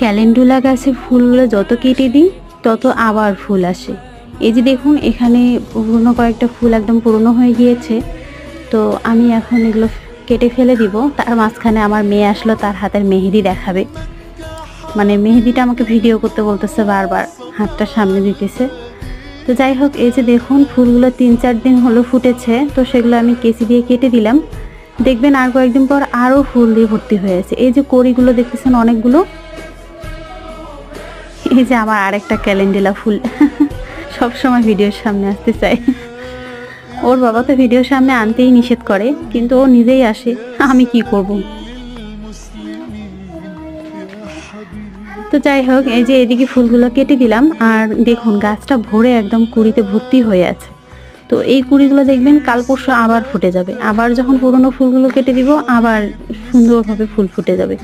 Calendula গাছে ফুলগুলো যত কেটে দিই তত আবার ফুল আসে। এই যে দেখুন এখানে পুরনো কয়েকটা ফুল একদম পুরনো হয়ে গিয়েছে, তো আমি এখন এগুলো কেটে ফেলে দিব। তার মাঝখানে আমার মেয়ে আসলো, তার হাতের মেহেদি দেখাবে, মানে মেহেদিটা আমাকে ভিডিও করতে বলতেছে, বারবার হাতটা সামনে দিতেছে। তো যাই হোক, এই যে দেখুন ফুলগুলো 3-4 দিন হলো ফুটেছে, তো সেগুলো আমি কেচি দিয়ে কেটে দিলাম। দেখবেন আর কয়েকদিন পর আরও ফুল দিয়ে ভর্তি হয়েছে। এই যে কড়িগুলো দেখতেছেন অনেকগুলো, এই যে আমার আরেকটা ক্যালেন্ডুলা ফুল সব সময় ভিডিওর সামনে আসতে চাই। ওর বাবা তো ভিডিওর সামনে আনতেই নিষেধ করে, কিন্তু ও নিজেই আসে, আমি কি করব। তো যাই হোক, এই যে এদিকে ফুলগুলো কেটে দিলাম, আর দেখুন গাছটা ভরে একদম কুড়িতে ভর্তি হয়ে আছে। তো এই কুড়িগুলো দেখবেন কাল পরশু আবার ফুটে যাবে, আবার যখন পুরনো ফুলগুলো কেটে দিব আবার সুন্দরভাবে ফুল ফুটে যাবে।